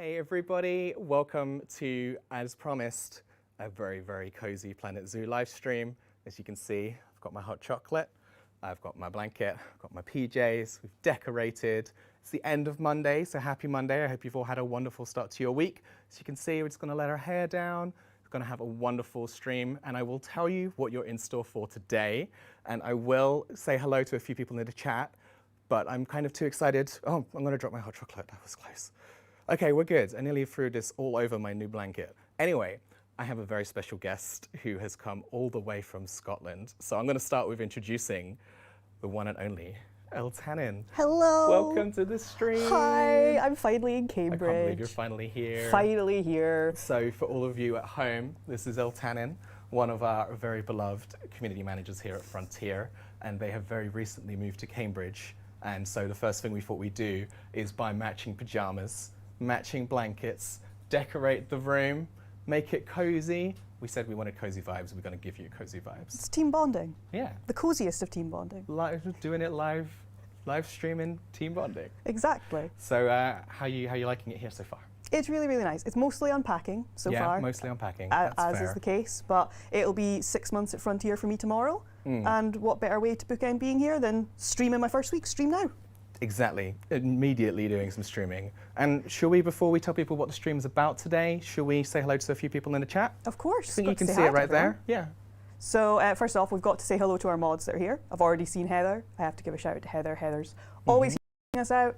Hey everybody, welcome to, as promised, a very, very cozy Planet Zoo live stream. As you can see, I've got my hot chocolate, I've got my blanket, I've got my PJs, we've decorated. It's the end of Monday, so happy Monday. I hope you've all had a wonderful start to your week. As you can see, we're just gonna let our hair down. We're gonna have a wonderful stream, and I will tell you what you're in store for today. And I will say hello to a few people in the chat, but I'm kind of too excited. Oh, I'm gonna drop my hot chocolate, that was close. Okay, we're good. I nearly threw this all over my new blanket. Anyway, I have a very special guest who has come all the way from Scotland. So I'm going to start with introducing the one and only Eltanin. Hello. Welcome to the stream. Hi, I'm finally in Cambridge. I can't believe you're finally here. Finally here. So for all of you at home, this is Eltanin, one of our very beloved community managers here at Frontier, and they have very recently moved to Cambridge. And so the first thing we thought we'd do is buy matching pajamas, matching blankets, decorate the room, make it cozy. We said we wanted cozy vibes. We're going to give you cozy vibes. It's team bonding. Yeah. The coziest of team bonding. Doing it live streaming team bonding. Exactly. So how you liking it here so far? It's really, really nice. It's mostly unpacking so far. Yeah, mostly unpacking. As That's fair. is the case, but it'll be 6 months at Frontier for me tomorrow. And what better way to bookend being here than streaming my first week? Stream now. Exactly. Immediately doing some streaming. And should we, before we tell people what the stream is about today, should we say hello to a few people in the chat? Of course. I think you can see it right there. Yeah. So first off, we've got to say hello to our mods that are here. I've already seen Heather. I have to give a shout out to Heather. Heather's always helping us out.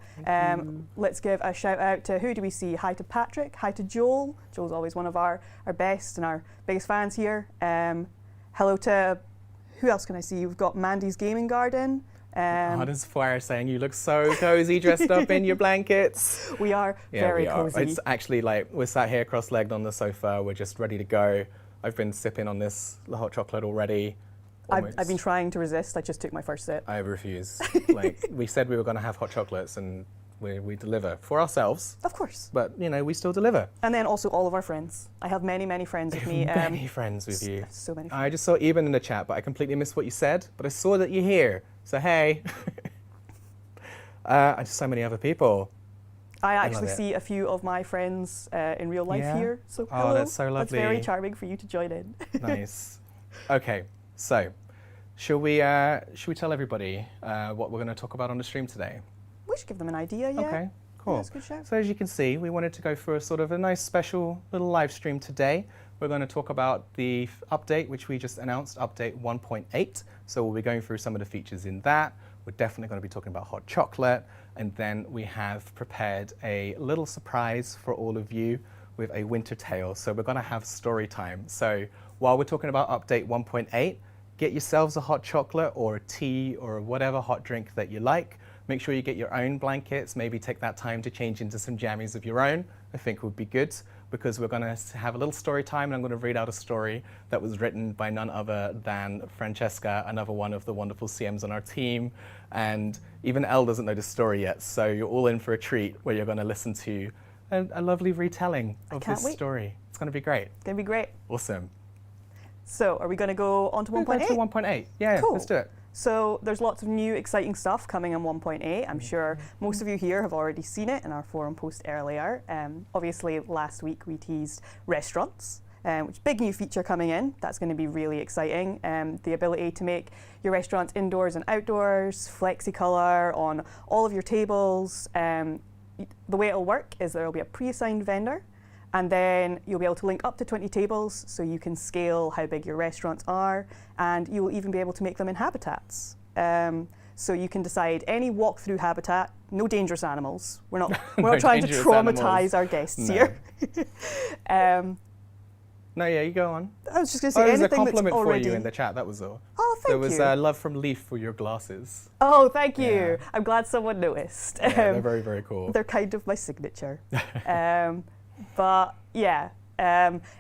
Let's give a shout out to, who do we see? Hi to Patrick. Hi to Joel. Joel's always one of our best and our biggest fans here. Hello to, who else can I see? We've got Mandy's Gaming Garden. Honest Fire saying you look so cozy dressed up in your blankets. We are very cozy. It's actually like we're sat here cross-legged on the sofa. We're just ready to go. I've been sipping on this hot chocolate already. I've been trying to resist. I just took my first sip. I refuse. Like we said we were going to have hot chocolates, and we deliver for ourselves. Of course. But you know, we still deliver. And then also all of our friends. I have many, many friends with me. Many friends with you. So many friends. I just saw Eben in the chat, but I completely missed what you said. But I saw that you're here. So hey. And so many other people. I actually see a few of my friends in real life here. So hello. Oh, that's so lovely. That's very charming for you to join in. Nice. Okay, so should we tell everybody what we're going to talk about on the stream today? We should give them an idea, yeah. Okay, cool. Yeah, that's a good shout. So as you can see, we wanted to go for a sort of a nice special little live stream today. We're going to talk about the update, which we just announced, update 1.8. So we'll be going through some of the features in that. We're definitely going to be talking about hot chocolate. And then we have prepared a little surprise for all of you with a winter tale. So we're going to have story time. So while we're talking about update 1.8, get yourselves a hot chocolate or a tea or whatever hot drink that you like. Make sure you get your own blankets. Maybe take that time to change into some jammies of your own. I think would be good, because we're going to have a little story time, and I'm going to read out a story that was written by none other than Francesca, another one of the wonderful CMs on our team. And even Elle doesn't know the story yet, so you're all in for a treat where you're going to listen to a lovely retelling of this story. It's going to be great. It's going to be great. Awesome. So are we going to go on to 1.8? We'll go to 1.8. Yeah, cool. Let's do it. So there's lots of new exciting stuff coming in 1.8. I'm sure most of you here have already seen it in our forum post earlier. Obviously last week we teased restaurants, which is a big new feature coming in. That's going to be really exciting. The ability to make your restaurants indoors and outdoors, flexi-color on all of your tables. The way it'll work is there will be a pre-assigned vendor, and then you'll be able to link up to 20 tables, so you can scale how big your restaurants are, and you will even be able to make them in habitats. So you can decide any walk-through habitat, no dangerous animals. We're not trying to traumatize our guests here. No, yeah, you go on. I was just going to say anything anything that's already... for already... you in the chat, that was all. Oh, thank you. There was love from Leaf for your glasses. Oh, thank you. Yeah. I'm glad someone noticed. Yeah, they're very, very cool. They're kind of my signature. But yeah,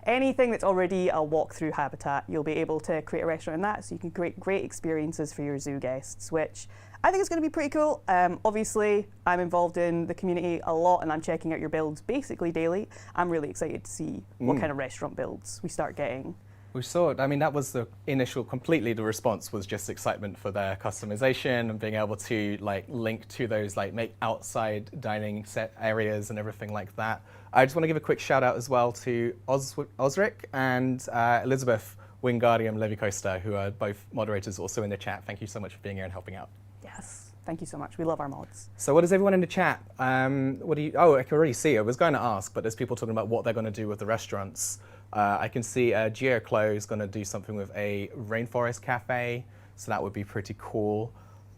anything that's already a walk-through habitat, you'll be able to create a restaurant in that, so you can create great experiences for your zoo guests, which I think is going to be pretty cool. Obviously, I'm involved in the community a lot, and I'm checking out your builds basically daily. I'm really excited to see what kind of restaurant builds we start getting. We saw it. I mean, that was the initial, completely the response was just excitement for their customization and being able to like link to those, like make outside dining set areas and everything like that. I just want to give a quick shout out as well to Osric and Elizabeth Wingardium Levy-Costa, who are both moderators also in the chat. Thank you so much for being here and helping out. Yes, thank you so much. We love our mods. So what does everyone in the chat, what do you, oh, I can already see. I was going to ask, but there's people talking about what they're going to do with the restaurants. I can see GeoClo is going to do something with a rainforest cafe, so that would be pretty cool.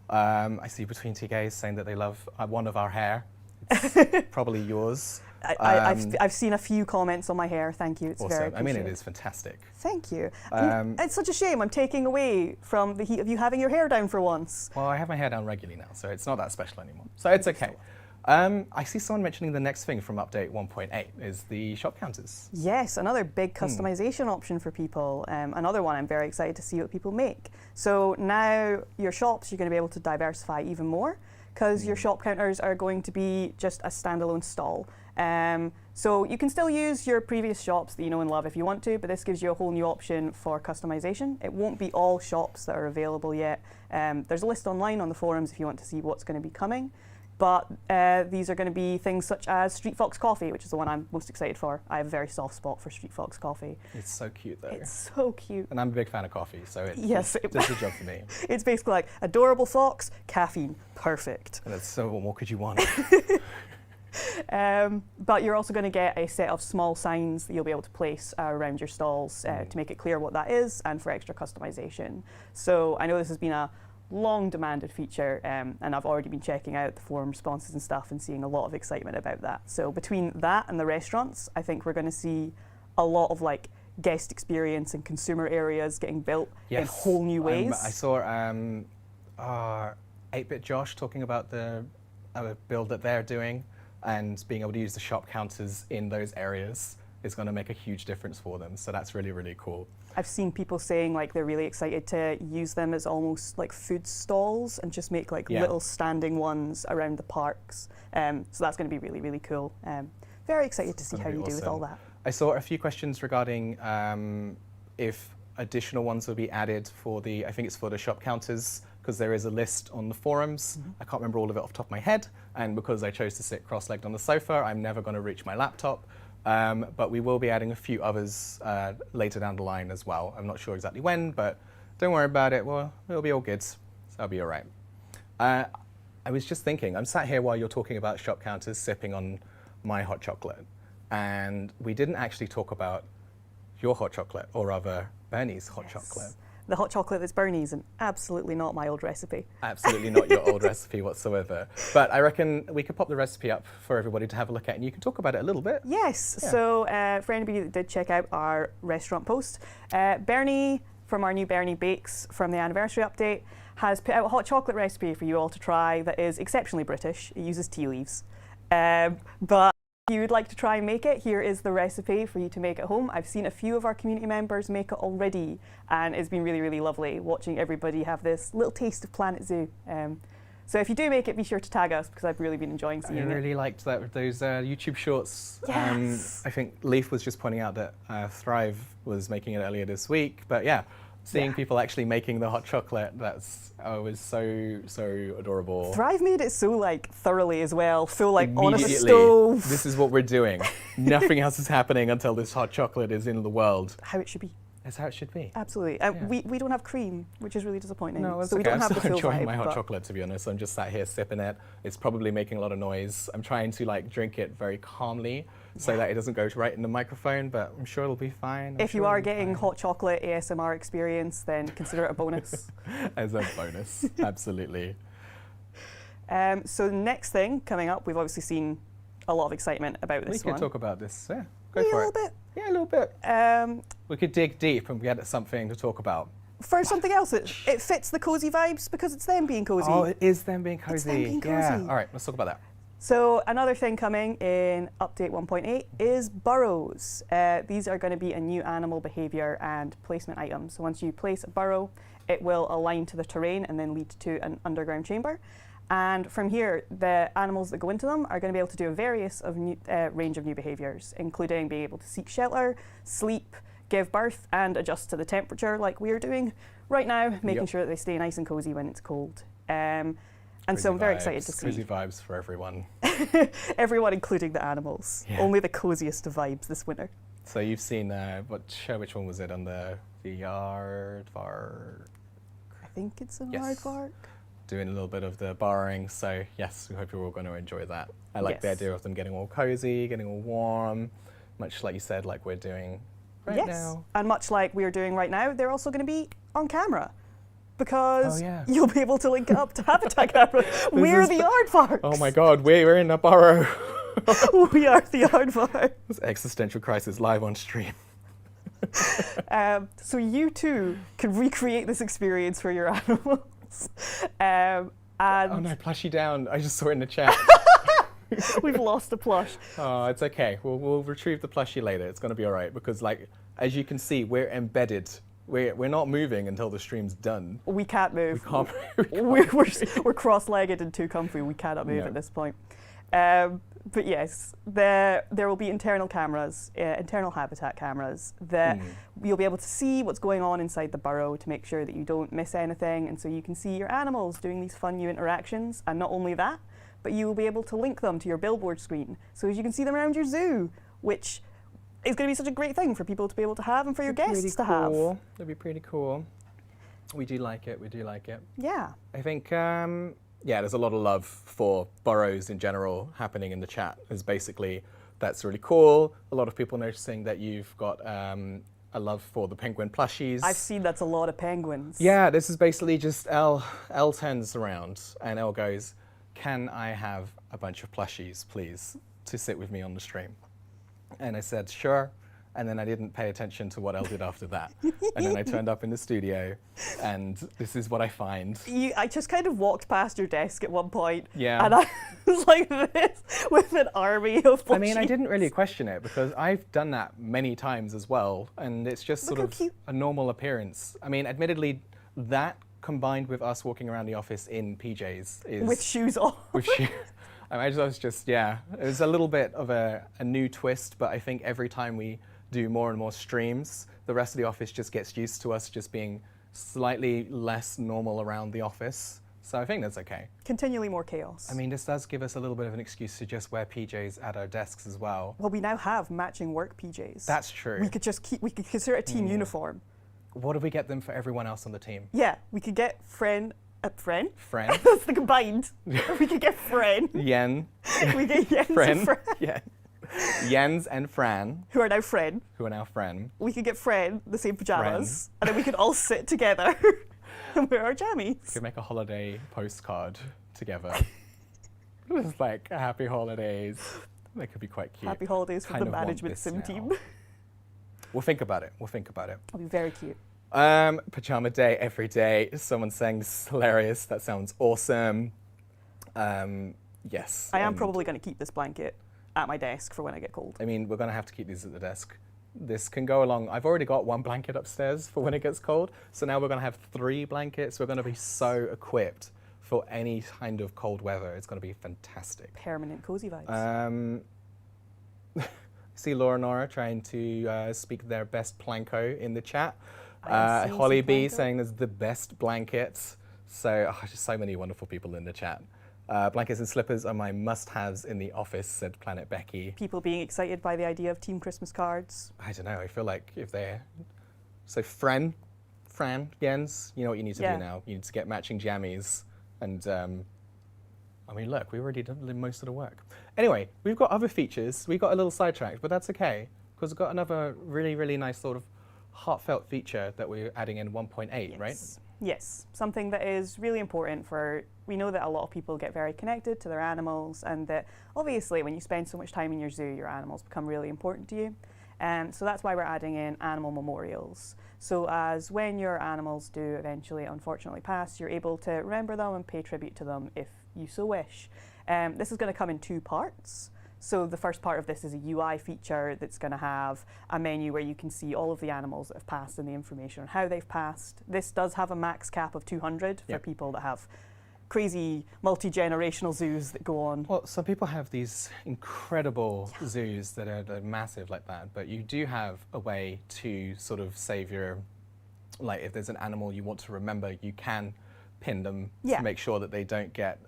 I see Between Two Gays saying that they love one of our hair. It's probably yours. I've seen a few comments on my hair. Thank you. It's awesome. very appreciated. I mean, it is fantastic. Thank you. It's such a shame. I'm taking away from the heat of you having your hair down for once. Well, I have my hair down regularly now, so it's not that special anymore. So it's okay. I see someone mentioning the next thing from update 1.8 is the shop counters. Yes, another big customization option for people. Another one I'm very excited to see what people make. So now your shops, you're going to be able to diversify even more because your shop counters are going to be just a standalone stall. So you can still use your previous shops that you know and love if you want to, but this gives you a whole new option for customization. It won't be all shops that are available yet. There's a list online on the forums if you want to see what's going to be coming. But these are going to be things such as Street Fox Coffee, which is the one I'm most excited for. I have a very soft spot for Street Fox Coffee. It's so cute, though. It's so cute. And I'm a big fan of coffee, so it yes, does the job for me. It's basically like adorable fox, caffeine, perfect. And it's so, what more could you want? But you're also going to get a set of small signs that you'll be able to place around your stalls to make it clear what that is and for extra customization. So I know this has been a long demanded feature and I've already been checking out the forum responses and stuff and seeing a lot of excitement about that. So between that and the restaurants, I think we're going to see a lot of like guest experience and consumer areas getting built in whole new ways. I saw 8-Bit Josh talking about the build that they're doing, and being able to use the shop counters in those areas is going to make a huge difference for them. So that's really, really cool. I've seen people saying like they're really excited to use them as almost like food stalls and just make like little standing ones around the parks. So that's going to be really, really cool. Very excited to see how you do with all that. I saw a few questions regarding if additional ones will be added for the, I think it's for the shop counters, because there is a list on the forums. I can't remember all of it off the top of my head, and because I chose to sit cross-legged on the sofa, I'm never going to reach my laptop. But we will be adding a few others later down the line as well. I'm not sure exactly when, but don't worry about it. Well, it'll be all good. So I'll be all right. I was just thinking, I'm sat here while you're talking about shop counters, sipping on my hot chocolate, and we didn't actually talk about your hot chocolate, or rather Bernie's hot chocolate. The hot chocolate that's Bernie's, and absolutely not my old recipe. Absolutely not your old recipe whatsoever. But I reckon we could pop the recipe up for everybody to have a look at, and you can talk about it a little bit. Yes. Yeah. So for anybody that did check out our restaurant post, Bernie from our new Bernie Bakes from the anniversary update has put out a hot chocolate recipe for you all to try that is exceptionally British. It uses tea leaves. But if you would like to try and make it, here is the recipe for you to make at home. I've seen a few of our community members make it already, and it's been really, really lovely watching everybody have this little taste of Planet Zoo. So if you do make it, be sure to tag us, because I've really been enjoying seeing it. I really liked those YouTube shorts. Yes. I think Leaf was just pointing out that Thrive was making it earlier this week, but yeah. Seeing people actually making the hot chocolate, was so adorable. Thrive made it so like thoroughly as well, full like on a stove. This is what we're doing. Nothing else is happening until this hot chocolate is in the world. How it should be. That's how it should be. Absolutely. We don't have cream, which is really disappointing. No, it's so okay. we don't have I'm the still full enjoying vibe, my hot chocolate, to be honest. I'm just sat here sipping it. It's probably making a lot of noise. I'm trying to like drink it very calmly so that it doesn't go right in the microphone, but I'm sure it'll be fine. If you are getting hot chocolate ASMR experience, then consider it a bonus. As a bonus, absolutely. So the next thing coming up, we've obviously seen a lot of excitement about this one. We could talk about this, yeah. Go Maybe for a it. little bit. Yeah, a little bit. We could dig deep and get something to talk about. For something else, it fits the cozy vibes because it's them being cozy. Oh, it is them being cozy. It's them being cozy. Yeah. All right, let's talk about that. So another thing coming in update 1.8 is burrows. These are going to be a new animal behavior and placement item. So once you place a burrow, it will align to the terrain and then lead to an underground chamber. And from here, the animals that go into them are going to be able to do a range of new behaviors, including being able to seek shelter, sleep, give birth and adjust to the temperature like we are doing right now, making Yep. sure that they stay nice and cozy when it's cold. And Cozy so I'm very vibes, excited to see Cozy vibes for everyone. everyone, including the animals. Yeah. Only the coziest of vibes this winter. So you've seen, which one was it on the aardvark? I think it's an Yes. aardvark. Doing a little bit of the burrowing, so yes, we hope you're all going to enjoy that. I like the Yes. idea of them getting all cozy, getting all warm, much like you said, like we're doing right Yes. now. And much like we are doing right now, they're also going to be on camera. Because Oh, yeah. you'll be able to link it up to Habitat Camera. We're is the the- aardvarks. Oh my god, we're in a burrow. We are the aardvarks. It's existential crisis live on stream. So you too can recreate this experience for your animals. And Oh no, plushie down. I just saw it in the chat. we've lost a plush. Oh, it's okay. We'll retrieve the plushie later. It's going to be all right because, like, as you can see, we're embedded. We're not moving until the stream's done. We can't move. We can't move. We're cross-legged and too comfy. We cannot move No. at this point. But yes, there will be internal cameras, internal habitat cameras that you'll be able to see what's going on inside the burrow to make sure that you don't miss anything, and so you can see your animals doing these fun new interactions. And not only that, but you will be able to link them to your billboard screen, so as you can see them around your zoo, which is going to be such a great thing for people to be able to have and for your guests to have. That'd be pretty cool. We do like it. We do like it. Yeah. I think, yeah, there's a lot of love for burrows in general happening in the chat. Is basically, that's really cool. A lot of people noticing that you've got a love for the penguin plushies. I've seen that's a lot of penguins. Yeah, this is basically just Elle turns around and Elle goes, "Can I have a bunch of plushies, please, to sit with me on the stream?" And I said, "Sure." And then I didn't pay attention to what Elle did after that. And then I turned up in the studio, and this is what I find. I just kind of walked past your desk at one point, Yeah. and I was like this with an army of plushies. I mean, I didn't really question it because I've done that many times as well, and it's just Look sort how of cute. a normal appearance. I mean, admittedly, that combined with us walking around the office in PJs is with shoes on. with shoes. I was just, yeah, it was a little bit of a new twist, but I think every time we do more and more streams, the rest of the office just gets used to us just being slightly less normal around the office. So I think that's okay. Continually more chaos. I mean, this does give us a little bit of an excuse to just wear PJs at our desks as well. well, we now have matching work PJs. That's true. We could consider it a team uniform. What do we get them for everyone else on the team? Yeah, we could get friend. Friend, That's the combined. We could get friend. Yen, We get Jens and friend, Fran, yeah. Jens and Fran, who are now friend. who are now friend. We could get friend, the same pajamas, and then we could all sit together and wear our jammies. Could make a holiday postcard together. Just like happy holidays. That could be quite cute. Happy holidays from Kind the of want management this sim now. team. We'll think about it. We'll think about it. It'll be very cute. Pajama day every day. Someone's saying this is hilarious. That sounds awesome. Yes. I am and probably going to keep this blanket at my desk for when I get cold. I mean, we're going to have to keep these at the desk. This can go along. I've already got one blanket upstairs for when it gets cold. So now we're going to have 3 blankets. We're going to be so equipped for any kind of cold weather. It's going to be fantastic. Permanent cozy vibes. See Laura Nora trying to speak their best planko in the chat. I see Holly some B planko. saying there's the best blankets. So just so many wonderful people in the chat. Blankets and slippers are my must-haves in the office, said Planet Becky. People being excited by the idea of team Christmas cards. I don't know. I feel like if they're so Fran, Jens, you know what you need to Yeah. do now. You need to get matching jammies, and I mean, look, we already did most of the work. Anyway, we've got other features. We got a little sidetracked, but that's okay because we've got another really, really nice sort of heartfelt feature that we're adding in 1.8, right? Yes, something that is really important for, we know that a lot of people get very connected to their animals, and that obviously when you spend so much time in your zoo, your animals become really important to you. So that's why we're adding in animal memorials. So as when your animals do eventually unfortunately pass, you're able to remember them and pay tribute to them if you so wish. This is going to come in 2 parts. So the first part of this is a UI feature that's going to have a menu where you can see all of the animals that have passed and the information on how they've passed. This does have a max cap of 200 for Yep. people that have crazy multi-generational zoos that go on. Well, some people have these incredible zoos that are massive like that, but you do have a way to sort of save your, like if there's an animal you want to remember, you can pin them to make sure that they don't get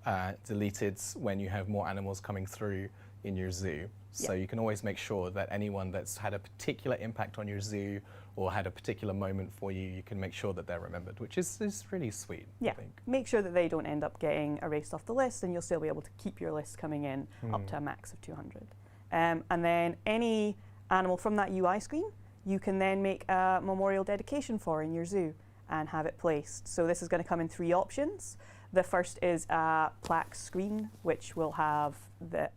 deleted when you have more animals coming through in your zoo. So you can always make sure that anyone that's had a particular impact on your zoo or had a particular moment for you, you can make sure that they're remembered, which is really sweet, I think. Make sure that they don't end up getting erased off the list, and you'll still be able to keep your list coming in up to a max of 200. And then any animal from that UI screen, you can then make a memorial dedication for in your zoo and have it placed. So this is going to come in 3 options. The first is a plaque screen, which will have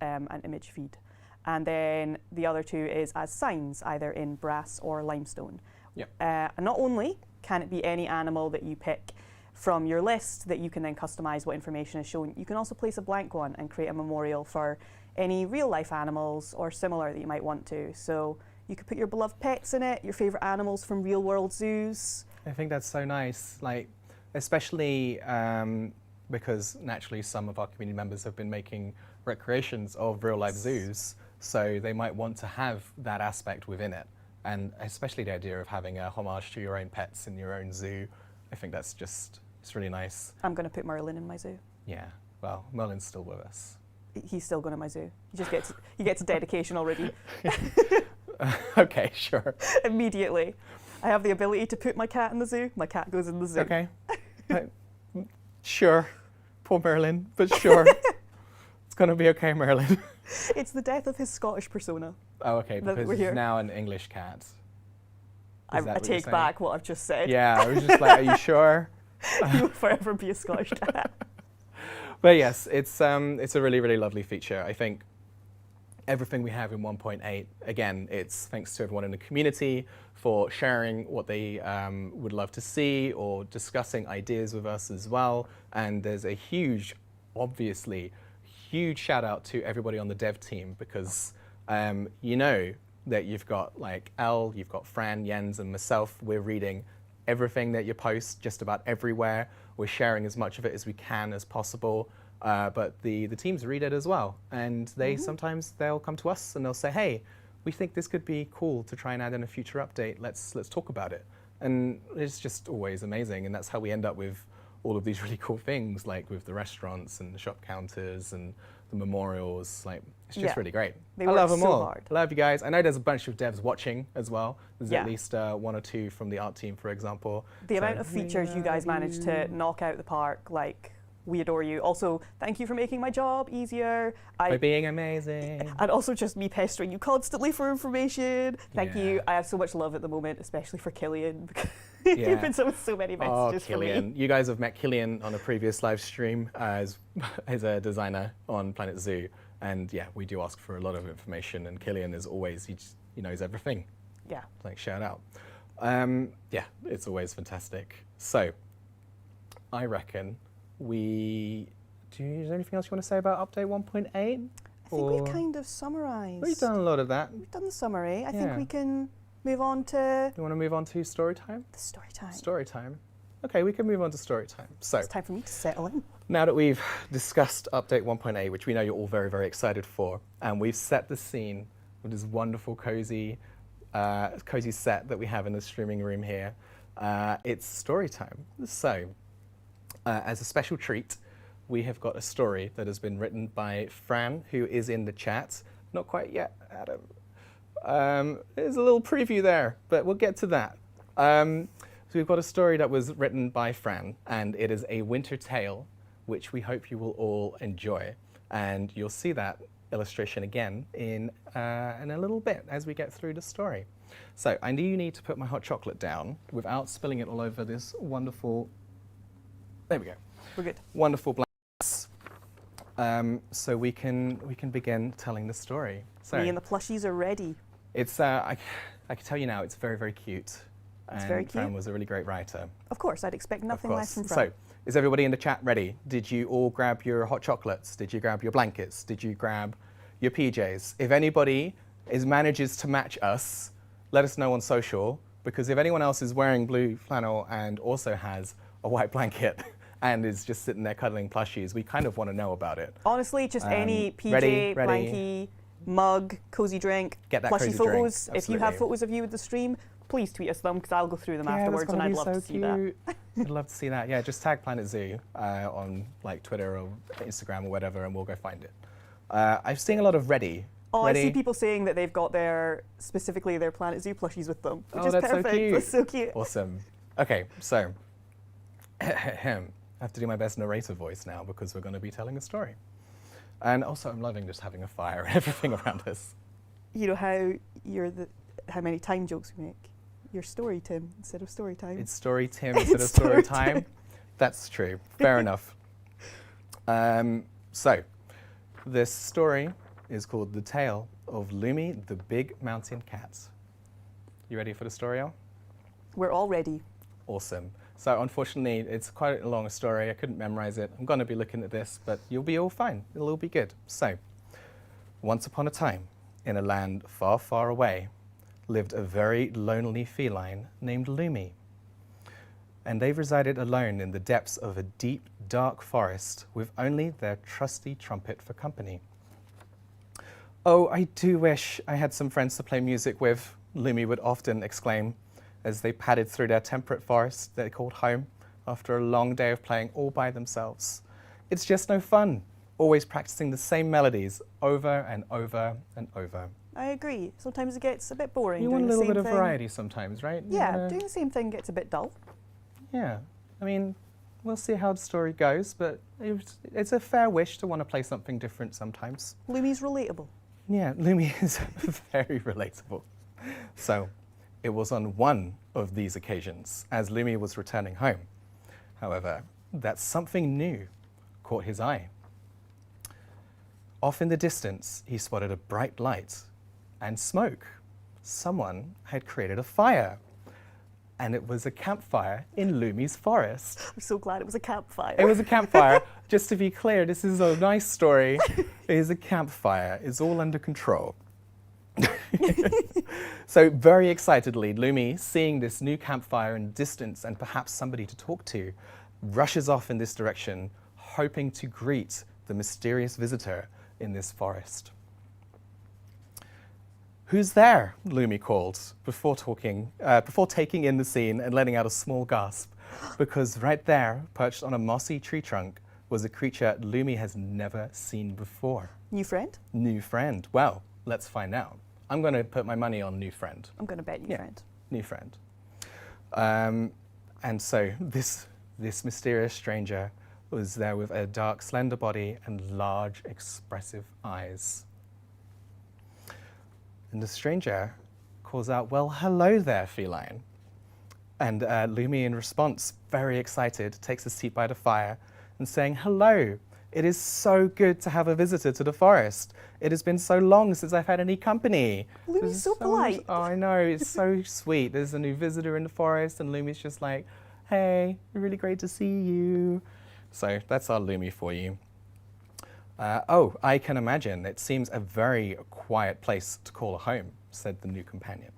an image feed. And then the other 2 is as signs, either in brass or limestone. And not only can it be any animal that you pick from your list that you can then customize what information is shown, you can also place a blank one and create a memorial for any real life animals or similar that you might want to. So you could put your beloved pets in it, your favorite animals from real world zoos. I think that's so nice, like especially because naturally some of our community members have been making recreations of real life zoos. So they might want to have that aspect within it. And especially the idea of having a homage to your own pets in your own zoo. I think that's just, it's really nice. I'm going to put Merlin in my zoo. Yeah, well, Merlin's still with us. He's still going to my zoo. He gets a dedication already. Okay, sure. Immediately. I have the ability to put my cat in the zoo. My cat goes in the zoo. Okay. Sure. Poor Merlin, but sure. It's going to be okay, Merlin. It's the death of his Scottish persona. Oh, okay, because he's now an English cat. I take back what I've just said. Yeah, I was just like, are you sure? He will forever be a Scottish cat. But yes, it's a really, really lovely feature. I think everything we have in 1.8, again, it's thanks to everyone in the community for sharing what they would love to see or discussing ideas with us as well. And there's a huge, obviously, huge shout out to everybody on the dev team because you know that you've got like Elle, you've got Fran, Jens, and myself. We're reading everything that you post just about everywhere. We're sharing as much of it as we can as possible. But the teams read it as well. And they sometimes they'll come to us and they'll say, hey, we think this could be cool to try and add in a future update. Let's talk about it. And it's just always amazing. And that's how we end up with all of these really cool things, like with the restaurants and the shop counters and the memorials. Like, it's just really great. I love them all. I love you guys. I know there's a bunch of devs watching as well. There's at least 1 or 2 from the art team, for example. The amount of features you guys managed to knock out the park, like, we adore you. Also, thank you for making my job easier. By being amazing. And also just me pestering you constantly for information. Thank you. I have so much love at the moment, especially for Killian. You've been so many messages for me. You guys have met Killian on a previous live stream as a designer on Planet Zoo. And yeah, we do ask for a lot of information. And Killian is always, he knows everything. Yeah. Like, shout out. Yeah, it's always fantastic. So, I reckon is there anything else you want to say about update 1.8? I think we've kind of summarised. We've done a lot of that. We've done the summary. I think we can move on to... You want to move on to story time? The story time. Story time. Okay, we can move on to story time. So it's time for me to settle in. Now that we've discussed update 1.8, which we know you're all very, very excited for, and we've set the scene with this wonderful, cozy set that we have in the streaming room here, it's story time. So, as a special treat, we have got a story that has been written by Fran, who is in the chat. Not quite yet, Adam. There's a little preview there, but we'll get to that. So we've got a story that was written by Fran, and it is a winter tale, which we hope you will all enjoy. And you'll see that illustration again in a little bit as we get through the story. So I need to put my hot chocolate down without spilling it all over this wonderful... There we go. We're good. Wonderful blankets. So we can begin telling the story. So me and the plushies are ready. It's I can tell you now, it's very, very cute. It's very cute. Fran was a really great writer. Of course, I'd expect nothing less from Fran. So, is everybody in the chat ready? Did you all grab your hot chocolates? Did you grab your blankets? Did you grab your PJs? If anybody manages to match us, let us know on social, because if anyone else is wearing blue flannel and also has a white blanket and is just sitting there cuddling plushies, we kind of want to know about it. Honestly, just any PJ, ready. blankie, mug, cozy drink, Get that plushie cozy drink, photos. If you have absolutely. photos of you with the stream, please tweet us them because I'll go through them Yeah, that's afterwards, and gonna I'd be love so to see that. cute. I'd love to see that. Yeah, just tag Planet Zoo on like Twitter or Instagram or whatever, and we'll go find it. I'm seeing a lot of ready. Oh, Ready? I see people saying that they've got specifically their Planet Zoo plushies with them, which Oh, is that's so perfect. cute. That's so cute. Awesome. Okay, so I have to do my best narrator voice now because we're going to be telling a story. And also, I'm loving just having a fire and everything around us. You know how many time jokes we make. Your story, Tim, instead of story time. It's story Tim instead of story time. That's true. Fair enough. So, this story is called The Tale of Lumi, the Big Mountain Cat. You ready for the story, Al? We're all ready. Awesome. So unfortunately, it's quite a long story. I couldn't memorize it. I'm going to be looking at this, but you'll be all fine. It'll all be good. So, once upon a time, in a land far, far away, lived a very lonely feline named Lumi. And they resided alone in the depths of a deep, dark forest with only their trusty trumpet for company. Oh, I do wish I had some friends to play music with, Lumi would often exclaim as they padded through their temperate forest they called home after a long day of playing all by themselves. It's just no fun, always practicing the same melodies over and over and over. I agree. Sometimes it gets a bit boring. You doing want a the little same bit of thing. variety sometimes, right? You Yeah, wanna- doing the same thing gets a bit dull. Yeah, I mean, we'll see how the story goes, but it's a fair wish to want to play something different sometimes. Lumi's relatable. Yeah, Lumi is very relatable. So, it was on one of these occasions, as Lumi was returning home, however, that something new caught his eye. Off in the distance, he spotted a bright light and smoke. Someone had created a fire, and it was a campfire in Lumi's forest. I'm so glad it was a campfire. It was a campfire. Just to be clear, this is a nice story. It is a campfire. It's all under control. So very excitedly, Lumi, seeing this new campfire in the distance and perhaps somebody to talk to, rushes off in this direction, hoping to greet the mysterious visitor in this forest. "Who's there?" Lumi called before taking in the scene and letting out a small gasp, because right there, perched on a mossy tree trunk, was a creature Lumi has never seen before. New friend? New friend. Well, let's find out. I'm going to put my money on new friend. I'm going to bet new friend. New friend. And so this mysterious stranger was there with a dark, slender body and large, expressive eyes. And the stranger calls out, "Well, hello there, feline." And Lumi, in response, very excited, takes a seat by the fire and saying, "Hello, it is so good to have a visitor to the forest. It has been so long since I've had any company." Lumi's so polite. Oh, I know, it's so sweet. There's a new visitor in the forest and Lumi's just like, "Hey, really great to see you." So that's our Lumi for you. "Oh, I can imagine. It seems a very quiet place to call a home," said the new companion.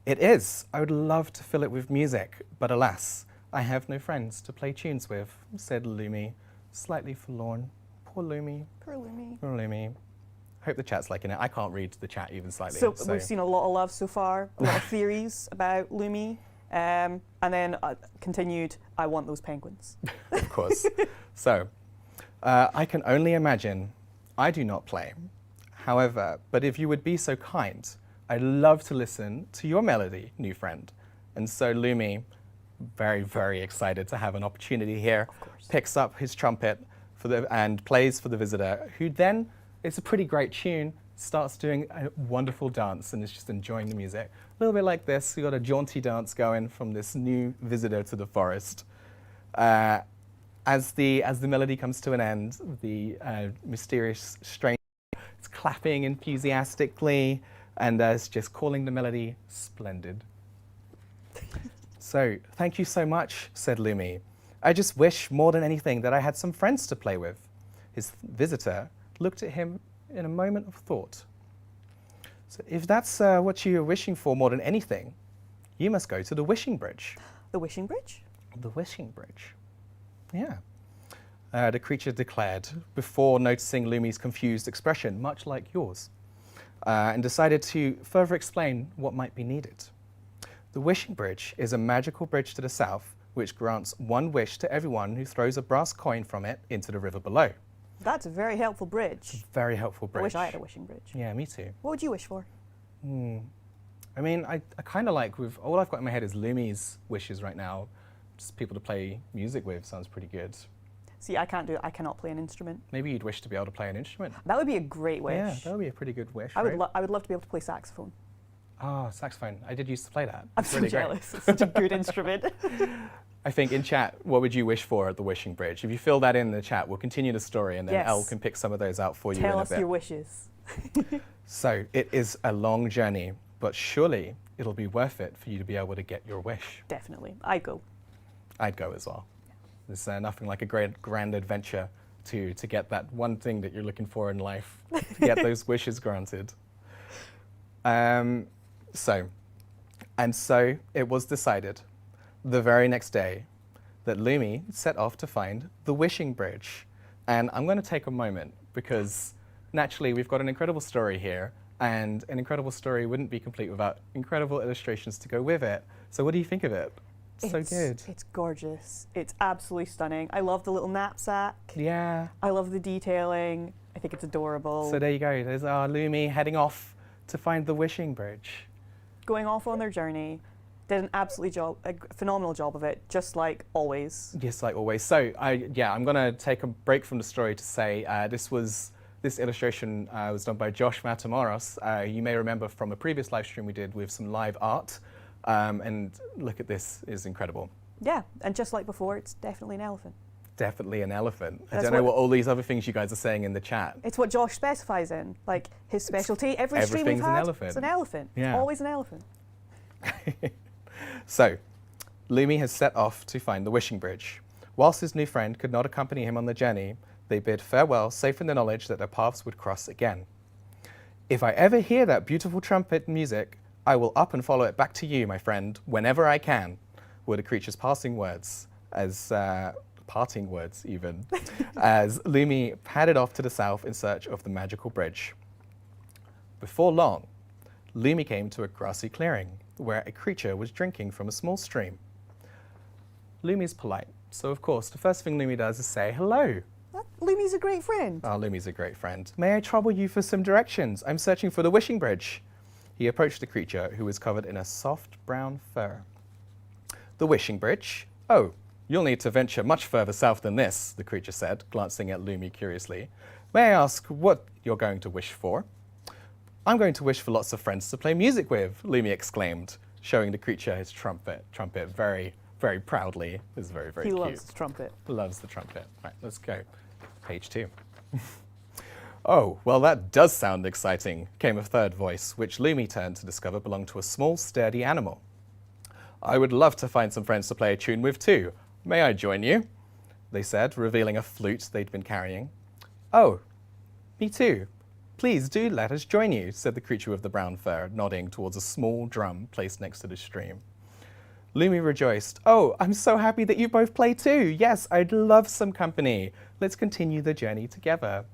"It is. I would love to fill it with music, but alas, I have no friends to play tunes with," said Lumi, slightly forlorn. Poor Lumi. Poor Lumi. Poor Lumi. Hope the chat's liking it. I can't read the chat even slightly. So we've seen a lot of love so far, a lot of theories about Lumi, and then continued, "I want those penguins." Of course. So, "I can only imagine. I do not play. However, but if you would be so kind, I'd love to listen to your melody, new friend." And so Lumi, very, very excited to have an opportunity here, picks up his trumpet and plays for the visitor, who then, it's a pretty great tune, starts doing a wonderful dance and is just enjoying the music. A little bit like this, you got a jaunty dance going from this new visitor to the forest. As the melody comes to an end, the mysterious stranger is clapping enthusiastically and is just calling the melody splendid. "So, thank you so much," said Lumi. "I just wish more than anything that I had some friends to play with." His visitor looked at him in a moment of thought. "So if that's what you're wishing for more than anything, you must go to the wishing bridge." The Wishing Bridge? The wishing bridge. Yeah. The creature declared, before noticing Lumi's confused expression, much like yours, and decided to further explain what might be needed. The Wishing Bridge is a magical bridge to the south, which grants one wish to everyone who throws a brass coin from it into the river below. That's a very helpful bridge. Very helpful bridge. I wish I had a wishing bridge. Yeah, me too. What would you wish for? I mean, I kind of like, with all I've got in my head is Lumi's wishes right now. Just people to play music with sounds pretty good. See, I can't do it. I cannot play an instrument. Maybe you'd wish to be able to play an instrument. That would be a great wish. Yeah, that would be a pretty good wish, I would right? love to be able to play saxophone. Oh, saxophone. I did used to play that. I'm It's so really great. jealous. It's such a good instrument. I think in chat, what would you wish for at the Wishing Bridge? If you fill that in the chat, we'll continue the story and then Yes. Elle can pick some of those out for you Tell in a us bit. your wishes. So it is a long journey, but surely it'll be worth it for you to be able to get your wish. Definitely. I go. I'd go as well. There's nothing like a great grand adventure to get that one thing that you're looking for in life, to get those wishes granted. So it was decided the very next day that Lumi set off to find the Wishing Bridge. And I'm going to take a moment because naturally we've got an incredible story here, and an incredible story wouldn't be complete without incredible illustrations to go with it. So what do you think of it? So good. It's gorgeous. It's absolutely stunning. I love the little knapsack. Yeah. I love the detailing. I think it's adorable. So there you go. There's our Lumi heading off to find the Wishing Bridge. Going off on their journey. Did an a phenomenal job of it, just like always. Just like always. So I'm going to take a break from the story to say this illustration was done by Josh Matamoros. You may remember from a previous live stream we did with some live art. And look at this, is incredible. Yeah, and just like before, it's definitely an elephant. Definitely an elephant. I That's don't know what all these other things you guys are saying in the chat. It's what Josh specifies in, like his specialty. Every stream we've everything's an had, elephant. it's an elephant. Yeah. It's always an elephant. So, Lumi has set off to find the Wishing Bridge. Whilst his new friend could not accompany him on the journey, they bid farewell, safe in the knowledge that their paths would cross again. If I ever hear that beautiful trumpet music, I will up and follow it back to you, my friend, whenever I can, were the creature's parting words, as Lumi padded off to the south in search of the magical bridge. Before long, Lumi came to a grassy clearing, where a creature was drinking from a small stream. Lumi's polite, so of course, the first thing Lumi does is say hello. Lumi's a great friend. Oh, Lumi's a great friend. May I trouble you for some directions? I'm searching for the Wishing Bridge. He approached the creature, who was covered in a soft brown fur. The Wishing Bridge? Oh, you'll need to venture much further south than this, the creature said, glancing at Lumi curiously. May I ask what you're going to wish for? I'm going to wish for lots of friends to play music with, Lumi exclaimed, showing the creature his trumpet very, very proudly. It was very, very cute. He loves the trumpet. Loves the trumpet. Right, let's go. Page 2. Oh, well, that does sound exciting, came a third voice, which Lumi turned to discover belonged to a small, sturdy animal. I would love to find some friends to play a tune with too. May I join you? They said, revealing a flute they'd been carrying. Oh, me too. Please do let us join you, said the creature with the brown fur, nodding towards a small drum placed next to the stream. Lumi rejoiced. Oh, I'm so happy that you both play too. Yes, I'd love some company. Let's continue the journey together.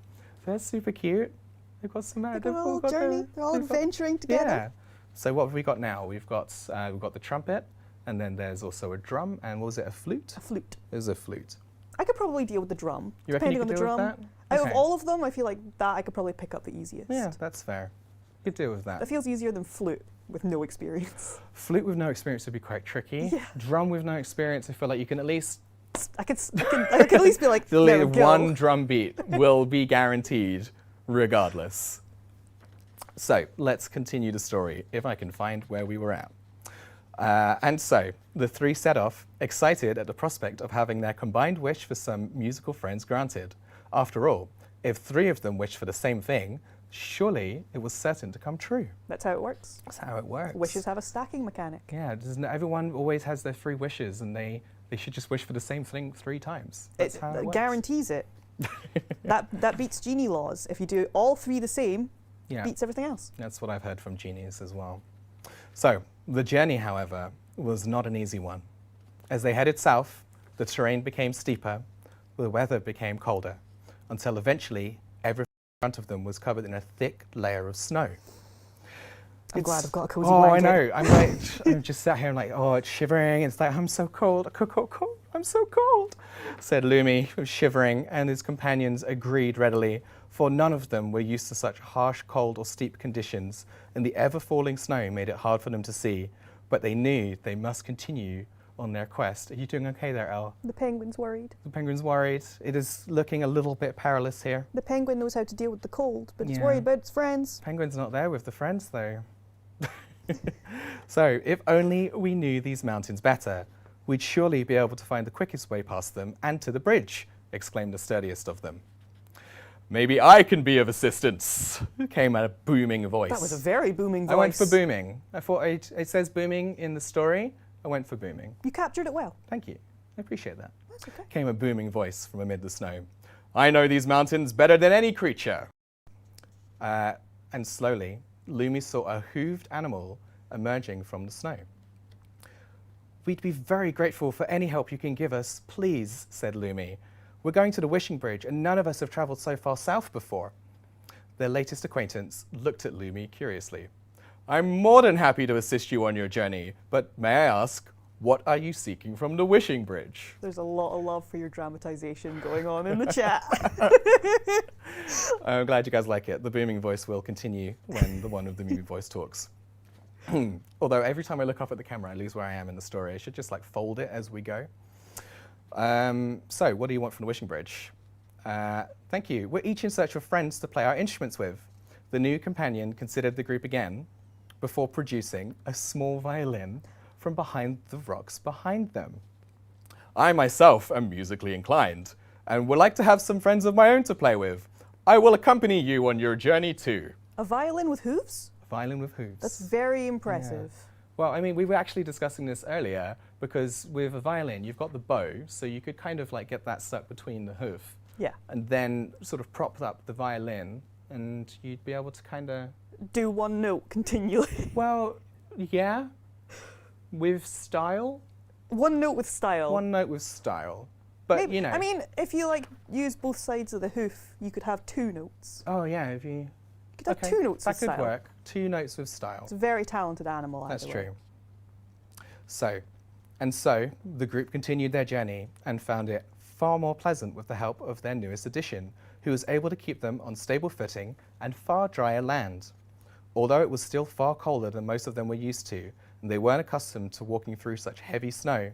They're super cute. They've got some They've got a little journey. They're all adventuring together. Yeah. So what have we got now? We've got the trumpet, and then there's also a drum, and what was it, a flute? A flute. There's a flute. I could probably deal with the drum. You reckon depending you on could the deal drum. with that? Out Okay. of all of them, I feel like that I could probably pick up the easiest. Yeah, that's fair. You could deal with that. That feels easier than flute with no experience. Flute with no experience would be quite tricky. Yeah. Drum with no experience, I feel like you can at least I could at least be like, there we go. one drum beat will be guaranteed regardless. So let's continue the story, if I can find where we were at. And so the three set off, excited at the prospect of having their combined wish for some musical friends granted. After all, if three of them wished for the same thing, surely it was certain to come true. That's how it works. That's how it works. Wishes have a stacking mechanic. Yeah, everyone always has their three wishes, and they should just wish for the same thing 3 times. That's how it works. Guarantees it. that beats genie laws. If you do all 3 the same, Yeah. beats everything else. That's what I've heard from genies as well. So, the journey, however, was not an easy one. As they headed south, the terrain became steeper, the weather became colder, until eventually everything in front of them was covered in a thick layer of snow. I'm glad I've got a cozy Oh, blanket. I know. I'm like, I'm just sat here and like, oh, it's shivering. It's like, I'm so cold. I'm so cold, said Lumi, shivering, and his companions agreed readily, for none of them were used to such harsh, cold, or steep conditions, and the ever-falling snow made it hard for them to see. But they knew they must continue on their quest. Are you doing okay there, Elle? The penguin's worried. The penguin's worried. It is looking a little bit perilous here. The penguin knows how to deal with the cold, but it's Yeah. worried about its friends. Penguin's not there with the friends, though. So, if only we knew these mountains better, we'd surely be able to find the quickest way past them and to the bridge, exclaimed the sturdiest of them. Maybe I can be of assistance, came a booming voice. That was a very booming voice. I went for booming. I thought it says booming in the story. I went for booming. You captured it well. Thank you. I appreciate that. That's okay. Came a booming voice from amid the snow. I know these mountains better than any creature. And slowly, Lumi saw a hooved animal emerging from the snow. We'd be very grateful for any help you can give us, please, said Lumi. We're going to the Wishing Bridge, and none of us have travelled so far south before. Their latest acquaintance looked at Lumi curiously. I'm more than happy to assist you on your journey, but may I ask, what are you seeking from the Wishing Bridge? There's a lot of love for your dramatisation going on in the chat. I'm glad you guys like it. The booming voice will continue when the one of the booming voice talks. Although every time I look up at the camera, I lose where I am in the story. I should just like fold it as we go. So, what do you want from the Wishing Bridge? Thank you. We're each in search of friends to play our instruments with. The new companion considered the group again before producing a small violin from behind the rocks behind them. I myself am musically inclined and would like to have some friends of my own to play with. I will accompany you on your journey too. A violin with hooves? A violin with hooves. That's very impressive. Yeah. Well, I mean, we were actually discussing this earlier because with a violin, you've got the bow, so you could kind of like get that stuck between the hoof. Yeah. And then sort of prop up the violin and you'd be able to kind of... Do one note continually. Well, yeah. With style. One note with style. One note with style. But, Maybe, you know. I mean, if you like use both sides of the hoof, you could have two notes. Oh, yeah, if you... You could have two notes with that style. could work. Two notes with style. It's a very talented animal, That's either way. true. So, the group continued their journey and found it far more pleasant with the help of their newest addition, who was able to keep them on stable footing and far drier land. Although it was still far colder than most of them were used to, and they weren't accustomed to walking through such heavy snow,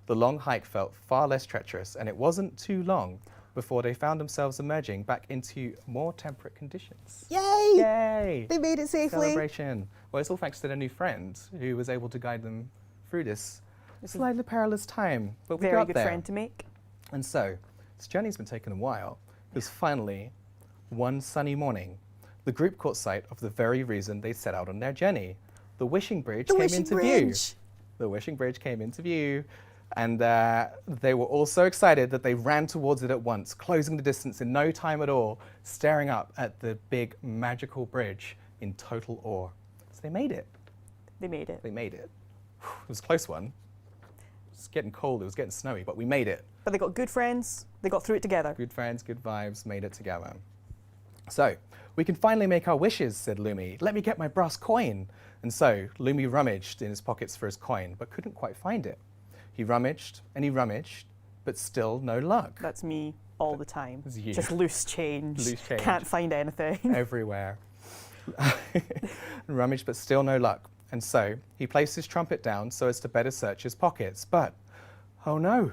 the long hike felt far less treacherous, and it wasn't too long before they found themselves emerging back into more temperate conditions. Yay! Yay! They made it safely. Celebration. Well, it's all thanks to their new friend who was able to guide them through this slightly perilous time. But we Very got good there. friend to make. And so, this journey's been taking a while, because finally, one sunny morning, the group caught sight of the very reason they set out on their journey. The Wishing Bridge came into view. The Wishing Bridge came into view, and they were all so excited that they ran towards it at once, closing the distance in no time at all, staring up at the big magical bridge in total awe. So they made it. They made it. They made it. It was a close one. It was getting cold, it was getting snowy, but we made it. But they got good friends. They got through it together. Good friends, good vibes, made it together. So, we can finally make our wishes, said Lumi. Let me get my brass coin. And so, Lumi rummaged in his pockets for his coin, but couldn't quite find it. He rummaged, but still no luck. That's me all the time. It's you. Just loose change. Loose change. Can't find anything. Everywhere. Rummaged, but still no luck. And so, he placed his trumpet down so as to better search his pockets. But, oh no,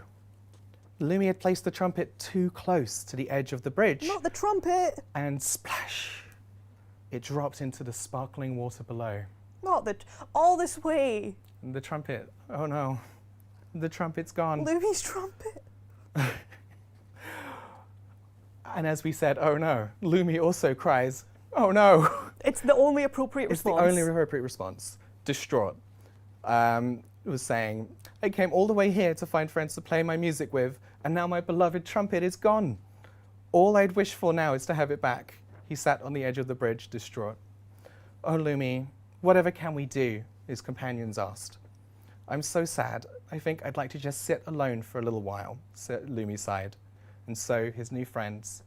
Lumi had placed the trumpet too close to the edge of the bridge. Not the trumpet. And splash, it dropped into the sparkling water below. Not the... all this way. And the trumpet, oh no, the trumpet's gone. Lumi's trumpet. And as we said, oh no, Lumi also cries, oh no. It's the only appropriate It's response. the only appropriate response. Distraught. It was saying, I came all the way here to find friends to play my music with, and now my beloved trumpet is gone. All I'd wish for now is to have it back. He sat on the edge of the bridge, distraught. Oh, Lumi, whatever can we do? His companions asked. I'm so sad. I think I'd like to just sit alone for a little while, Lumi sighed. And so his new friends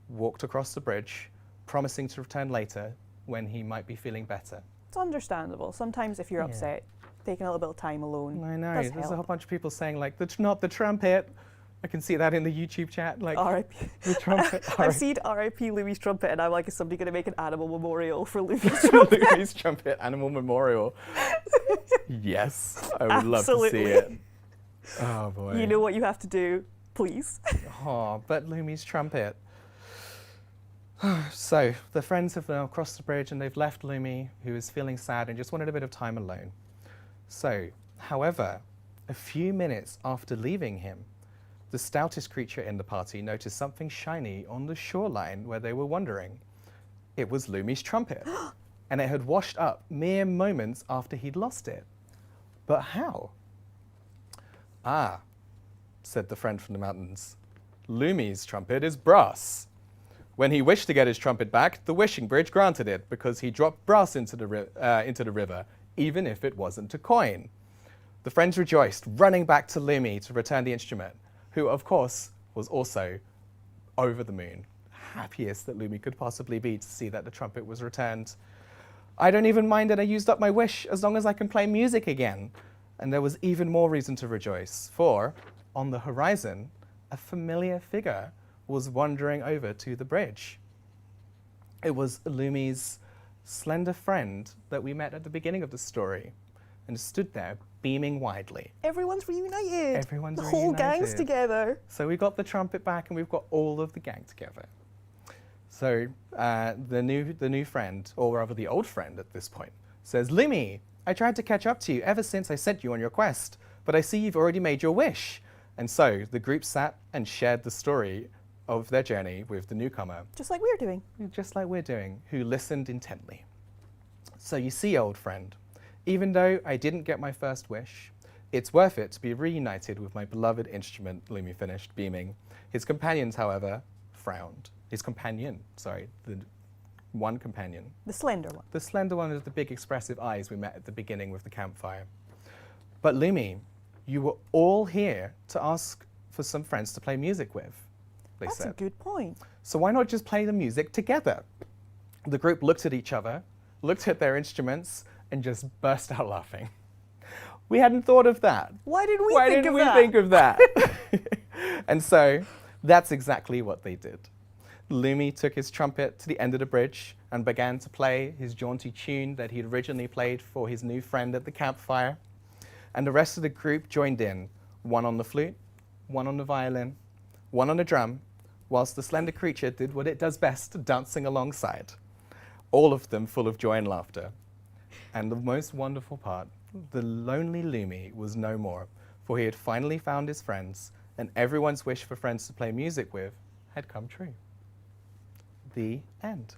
walked across the bridge, promising to return later when he might be feeling better. It's understandable. Sometimes if you're upset, taking a little bit of time alone I know. does There's a help. whole bunch of people saying, like, not the trumpet. I can see that in the YouTube chat. Like, R.I.P. the trumpet. I've seen R.I.P. Louis Trumpet, and I'm like, is somebody going to make an animal memorial for Louis Trumpet? Louis Trumpet Animal Memorial. Yes, I would love to see Absolutely. it. Oh, boy. You know what you have to do, please. Oh, but Lumi's trumpet. So the friends have now crossed the bridge and they've left Lumi, who is feeling sad and just wanted a bit of time alone. So, however, a few minutes after leaving him, the stoutest creature in the party noticed something shiny on the shoreline where they were wandering. It was Lumi's trumpet, and it had washed up mere moments after he'd lost it. But how? Ah, said the friend from the mountains. Lumi's trumpet is brass. When he wished to get his trumpet back, the wishing bridge granted it because he dropped brass into the river, even if it wasn't a coin. The friends rejoiced, running back to Lumi to return the instrument, who, of course, was also over the moon, happiest that Lumi could possibly be to see that the trumpet was returned. I don't even mind that I used up my wish as long as I can play music again. And there was even more reason to rejoice, for on the horizon, a familiar figure was wandering over to the bridge. It was Lumi's slender friend that we met at the beginning of the story and stood there beaming widely. Everyone's reunited. Everyone's the whole gang's reunited. together. So we got the trumpet back and we've got all of the gang together. So the new friend, or rather the old friend at this point, says, Lumi, I tried to catch up to you ever since I sent you on your quest, but I see you've already made your wish. And so the group sat and shared the story of their journey with the newcomer, Just like we're doing. just like we're doing, who listened intently. So you see, old friend, even though I didn't get my first wish, it's worth it to be reunited with my beloved instrument, Lumi finished, beaming. His companions, however, frowned. The one companion. The slender one. The slender one with the big expressive eyes we met at the beginning with the campfire. But Lumi, you were all here to ask for some friends to play music with, they That's said. a good point. So why not just play the music together? The group looked at each other, looked at their instruments, and just burst out laughing. We hadn't thought of that. Why didn't we Why think didn't of we that? think of that? And so that's exactly what they did. Lumi took his trumpet to the end of the bridge and began to play his jaunty tune that he'd originally played for his new friend at the campfire. And the rest of the group joined in, one on the flute, one on the violin, one on the drum, whilst the slender creature did what it does best, dancing alongside. All of them full of joy and laughter. And the most wonderful part, the lonely Lumi was no more, for he had finally found his friends, and everyone's wish for friends to play music with had come true. The end.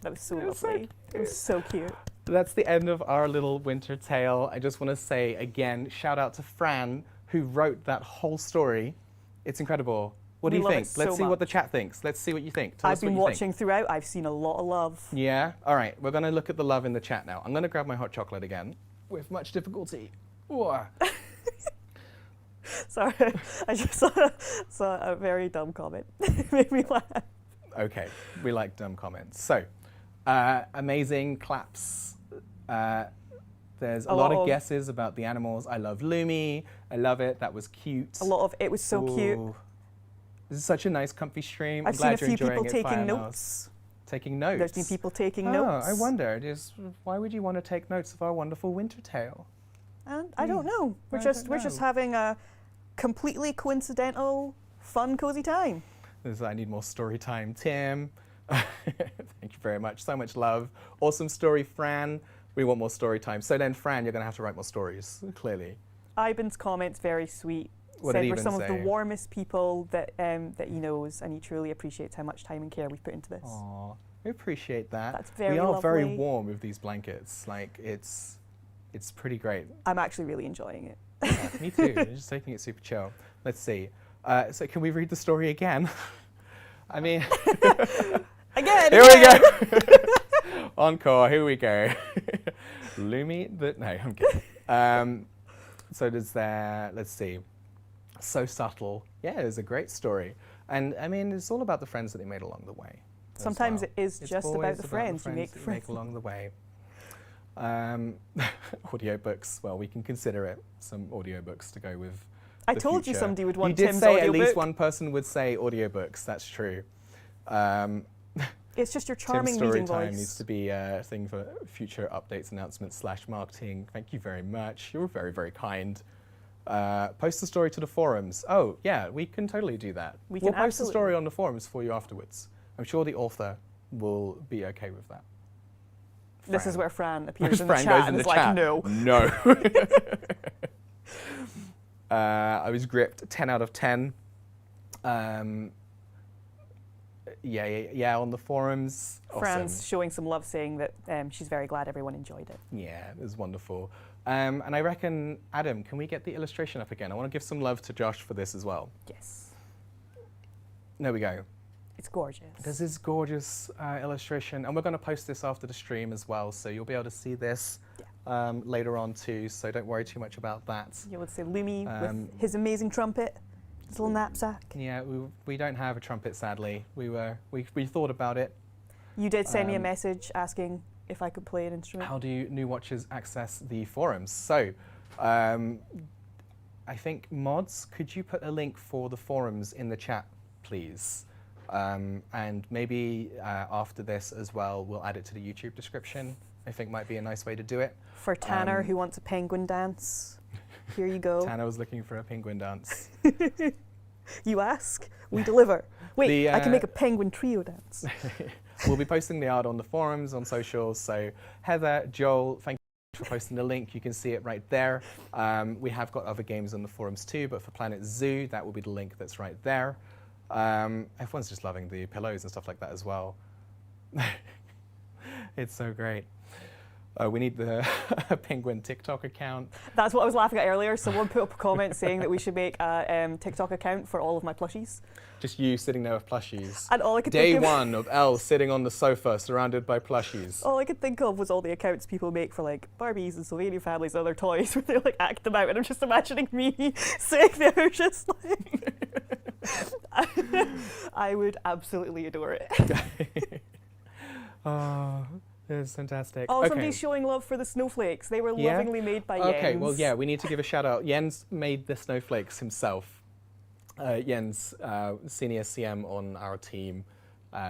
That was so It was so lovely. It was so cute. That's the end of our little winter tale. I just want to say again, shout out to Fran, who wrote that whole story. It's incredible. What do We you love think? it so Let's see what the much. chat thinks. Let's see what you think. Tell I've us what been you think. watching throughout. I've seen a lot of love. Yeah? All right, we're going to look at the love in the chat now. I'm going to grab my hot chocolate again with much difficulty. Ooh. Sorry, I just saw a very dumb comment. It made me laugh. Okay, we like dumb comments. So, amazing claps. There's a lot of guesses about the animals. I love Lumi. I love it. That was cute. A lot of it was so cute. Ooh. This is such a nice, comfy stream. I've I'm seen glad a few you're enjoying people it, taking Firemouse. notes. Taking notes. There's been people taking Oh, notes. I wonder, why would you want to take notes of our wonderful winter tale? And I don't know. We're I just don't just know. having a completely coincidental, fun, cozy time. I need more story time, Tim. Thank you very much. So much love. Awesome story, Fran. We want more story time. So then, Fran, you're going to have to write more stories, clearly. Ivan's comments very sweet. What Said did we're Ivan some of the say? warmest people that he knows, and he truly appreciates how much time and care we've put into this. Aw, we appreciate that. That's very We are very lovely. warm with these blankets. Like, it's pretty great. I'm actually really enjoying it. Yeah, me too. We're just taking it super chill. Let's see. So can we read the story again? I mean, Again! here we go. Encore, here we go. No, I'm kidding. So there's let's see. So subtle. Yeah, it was a great story. And I mean, it's all about the friends that they made along the way. Sometimes well. it is It's just about always the friends you make that you make friends. along the way. Audiobooks, well, we can consider it some audiobooks to go with I the told you future. somebody would want You did Tim's say audiobook. at least one person would say audiobooks, that's true. It's just your Tim's charming story reading time voice. needs to be a thing for future updates, announcements / marketing. Thank you very much. You're very, very kind. Post the story to the forums. Oh, yeah, we can totally do that. We'll Post the absolutely. story on the forums for you afterwards. I'm sure the author will be okay with that. This is where Fran appears in the Fran chat goes in and the is like, chat. no. No. I was gripped 10 out of 10. Yeah, on the forums. Fran's Awesome. showing some love, saying that she's very glad everyone enjoyed it. Yeah, it was wonderful. And I reckon, Adam, can we get the illustration up again? I want to give some love to Josh for this as well. Yes. There we go. It's gorgeous. There's this gorgeous illustration, and we're going to post this after the stream as well, so you'll be able to see this later on too, so don't worry too much about that. You would say Lumi with his amazing trumpet, his little knapsack. Yeah, we don't have a trumpet, sadly. We thought about it. You did send me a message asking if I could play an instrument. How do new watchers access the forums? So, I think mods, could you put a link for the forums in the chat, please? And maybe after this as well, we'll add it to the YouTube description. I think might be a nice way to do it. For Tanner, who wants a penguin dance, here you go. Tanner was looking for a penguin dance. You ask, we deliver. Wait, I can make a penguin trio dance. We'll be posting the art on the forums, on socials. So Heather, Joel, thank you for posting the link. You can see it right there. We have got other games on the forums too, but for Planet Zoo, that will be the link that's right there. Everyone's just loving the pillows and stuff like that as well. It's so great. We need the penguin TikTok account. That's what I was laughing at earlier. Someone put up a comment saying that we should make a TikTok account for all of my plushies. Just you sitting there with plushies. And all I could Day think of, one of Elle sitting on the sofa surrounded by plushies. all I could think of was all the accounts people make for like Barbies and Sylvania families and other toys where they like act them out, and I'm just imagining me sitting there just like I would absolutely adore it. Oh, it's fantastic. Oh, okay. somebody's showing love for the snowflakes. They were Yeah? lovingly made by Jens. Okay, well, yeah, we need to give a shout out. Jens made the snowflakes himself. Jens, senior CM on our team.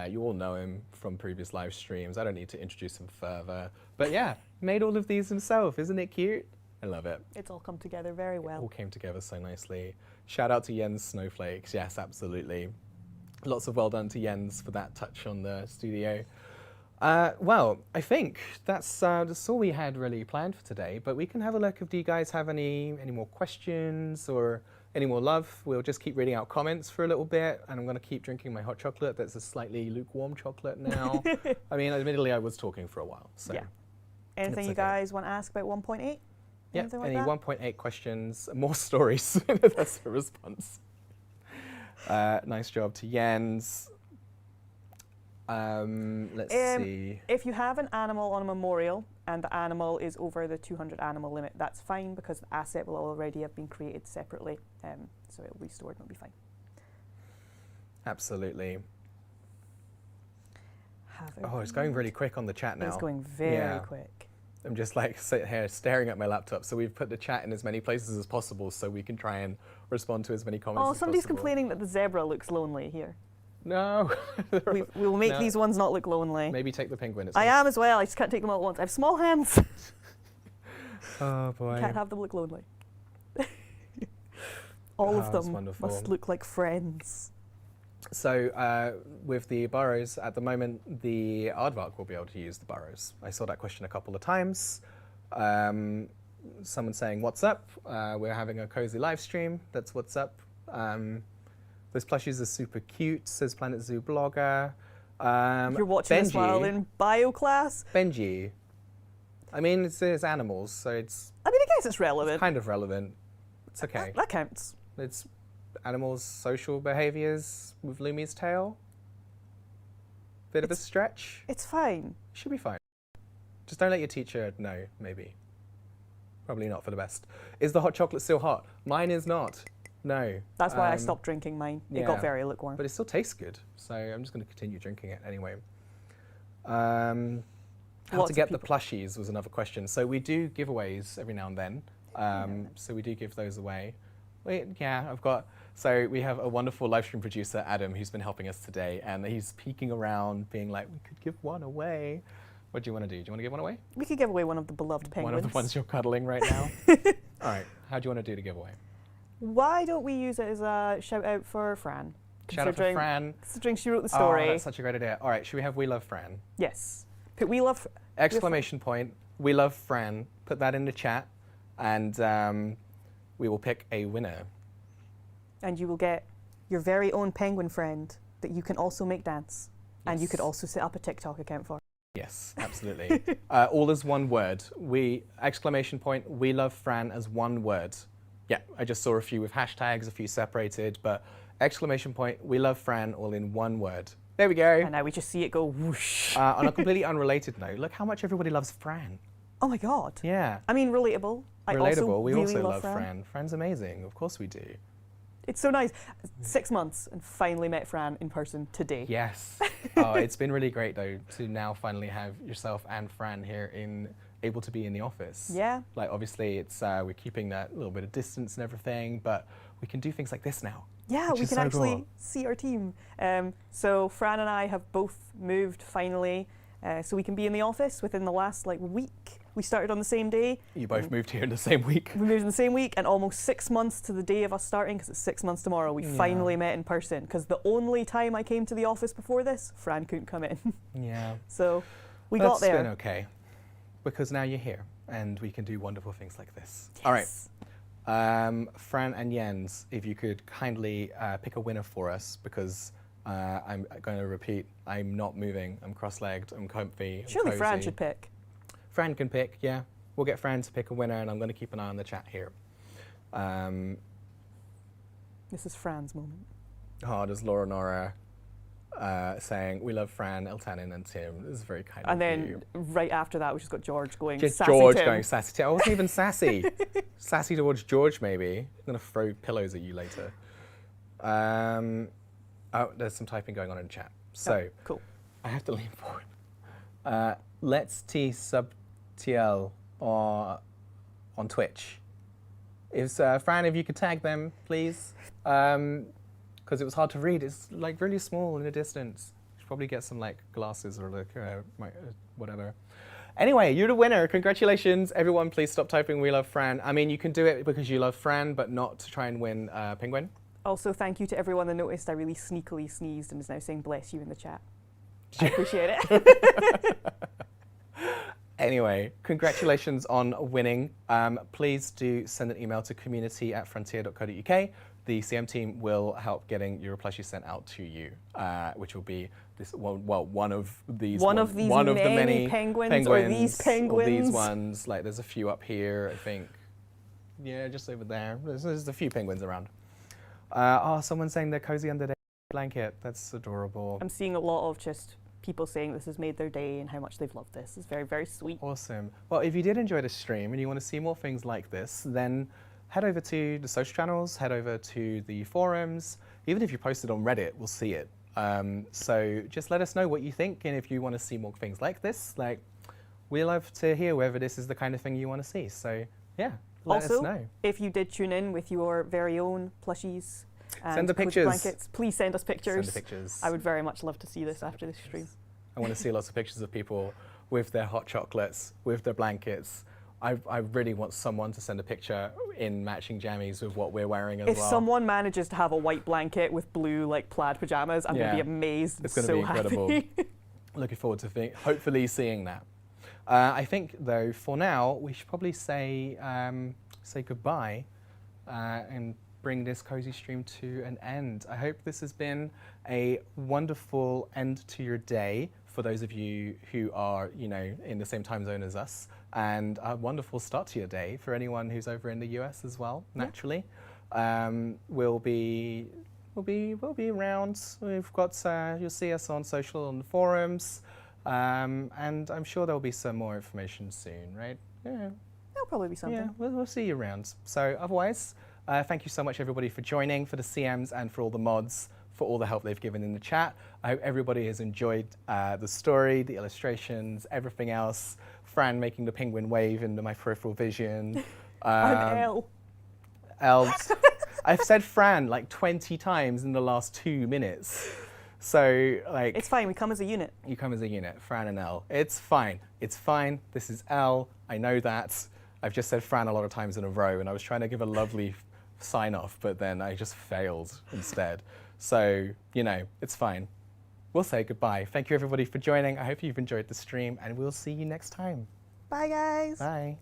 You all know him from previous live streams. I don't need to introduce him further. But yeah, made all of these himself. Isn't it cute? I love it. It's all come together very well. All came together so nicely. Shout out to Jens Snowflakes. Yes, absolutely. Lots of well done to Jens for that touch on the studio. Well, I think that's all we had really planned for today, but we can have a look if you guys have any more questions or any more love. We'll just keep reading out comments for a little bit, and I'm going to keep drinking my hot chocolate. That's a slightly lukewarm chocolate now. I mean, admittedly, I was talking for a while. So. Yeah. Anything That's you okay. guys want to ask about 1.8? Yeah, Anything like any that? 1.8 questions, more stories. That's the response. Nice job to Jens. Let's see. If you have an animal on a memorial and the animal is over the 200 animal limit, that's fine because the asset will already have been created separately, so it will be stored and it'll be fine. Absolutely. Have a Oh, it's going read. really quick on the chat now. It's going very Yeah. quick. I'm just like sitting here staring at my laptop. So we've put the chat in as many places as possible so we can try and respond to as many comments Oh, as somebody's possible. complaining that the zebra looks lonely here. No. We'll make No. these ones not look lonely. Maybe take the penguin. I am as well, I just can't take them all at once. I have small hands. Oh boy. Can't have them look lonely. All Oh, of that's them wonderful. must look like friends. So with the burrows, at the moment, the aardvark will be able to use the burrows. I saw that question a couple of times. Someone saying, what's up? We're having a cozy live stream. That's what's up. Those plushies are super cute, says Planet Zoo blogger. You're watching this while in bio class? Benji. I mean, it's animals, so it's I mean, I guess it's relevant. kind of relevant. It's okay. That counts. It's animals' social behaviors with Lumi's tail. Bit of a stretch. It's fine. Should be fine. Just don't let your teacher know, maybe. Probably not for the best. Is the hot chocolate still hot? Mine is not. No. That's why I stopped drinking mine. It got yeah. very lukewarm. But it still tastes good, so I'm just going to continue drinking it anyway. How Lots to of get the people. plushies was another question. So we do giveaways every now and then. So we do give those away. Wait, yeah, so we have a wonderful live stream producer, Adam, who's been helping us today, and he's peeking around being like, we could give one away. What do you want to do? Do you want to give one away? We could give away one of the beloved penguins. One of the ones you're cuddling right now? All right, how do you want to do the giveaway? Why don't we use it as a shout out for Fran? Shout out to Fran. Considering she wrote the story. Oh, that's such a great idea. All right, should we have We Love Fran? Yes. Put We Love... Exclamation point, We Love Fran. Put that in the chat, and we will pick a winner. And you will get your very own penguin friend that you can also make dance. Yes. And you could also set up a TikTok account for. Yes, absolutely. All as one word. Exclamation point, We Love Fran as one word. Yeah, I just saw a few with hashtags, a few separated, but exclamation point, We Love Fran, all in one word. There we go. And now we just see it go whoosh. On a completely unrelated note, look how much everybody loves Fran. Oh my God. Yeah. I mean, relatable. Relatable. We really also love Fran. Fran. Fran's amazing. Of course we do. It's so nice. 6 months and finally met Fran in person today. Yes. Oh, it's been really great though to now finally have yourself and Fran here able to be in the office. Yeah. Like obviously it's we're keeping that little bit of distance and everything, but we can do things like this now. Yeah, which we is can so actually cool. see our team. So Fran and I have both moved finally, so we can be in the office within the last week. We started on the same day. You both moved here in the same week. We moved in the same week, and almost 6 months to the day of us starting, because it's 6 months tomorrow, we finally met in person. Because the only time I came to the office before this, Fran couldn't come in. Yeah. So we got there. That's been okay, because now you're here, and we can do wonderful things like this. Yes. All right. Fran and Jens, if you could kindly pick a winner for us, because I'm going to repeat, I'm not moving, I'm cross-legged, I'm comfy, I'm Surely cozy. Fran should pick. Fran can pick, yeah. We'll get Fran to pick a winner, and I'm going to keep an eye on the chat here. This is Fran's moment. Oh, there's Laura Nora saying, We love Fran, Eltanin and Tim. This is very kind And of then you. right after that, we just got George going, Just sassy George Tim. going sassy Tim. I wasn't even sassy. Sassy towards George, maybe. I'm going to throw pillows at you later. Oh, there's some typing going on in the chat. So, cool. I have to lean forward. Let's T sub TL on Twitch. Fran, if you could tag them, please. Because it was hard to read. It's really small in the distance. You should probably get some glasses or whatever. Anyway, you're the winner. Congratulations, everyone. Please stop typing We Love Fran. I mean, you can do it because you love Fran, but not to try and win Penguin. Also, thank you to everyone that noticed I really sneakily sneezed and is now saying bless you in the chat. I appreciate it. Anyway, congratulations on winning. Please do send an email to community@frontier.co.uk. The CM team will help getting your plushie sent out to you, which will be one of the many penguins, or these penguins. Or these ones. There's a few up here, I think. Yeah, just over there. There's a few penguins around. Someone's saying they're cozy under their blanket. That's adorable. I'm seeing a lot of just people saying this has made their day and how much they've loved this. It's very, very sweet. Awesome. Well, if you did enjoy the stream and you want to see more things like this, then head over to the social channels, head over to the forums. Even if you post it on Reddit, we'll see it. So just let us know what you think, and if you want to see more things like this, we love to hear whether this is the kind of thing you want to see. So yeah, let us know. If you did tune in with your very own plushies and send the pictures. Blankets, please send us pictures. Send the pictures. I would very much love to see this after this stream. I want to see lots of pictures of people with their hot chocolates, with their blankets. I really want someone to send a picture in matching jammies with what we're wearing as well. If someone manages to have a white blanket with blue plaid pajamas, I'm going to be amazed. It's going to be incredible. Looking forward to hopefully seeing that. I think though, for now, we should probably say goodbye and bring this cozy stream to an end. I hope this has been a wonderful end to your day for those of you who are, in the same time zone as us, and a wonderful start to your day for anyone who's over in the US as well. Naturally, we'll be around. We've got you'll see us on social, on the forums, and I'm sure there'll be some more information soon, right? Yeah. There'll probably be something. Yeah, we'll see you around. So otherwise, Thank you so much, everybody, for joining, for the CMs and for all the mods, for all the help they've given in the chat. I hope everybody has enjoyed the story, the illustrations, everything else. Fran making the penguin wave into my peripheral vision. I'm Elle. I've said Fran like 20 times in the last 2 minutes. So, like... It's fine, we come as a unit. You come as a unit, Fran and Elle. It's fine. It's fine. This is Elle. I know that. I've just said Fran a lot of times in a row, and I was trying to give a lovely sign-off, but then I just failed instead. So, you know, it's fine. We'll say goodbye. Thank you, everybody, for joining. I hope you've enjoyed the stream, and we'll see you next time. Bye, guys. Bye.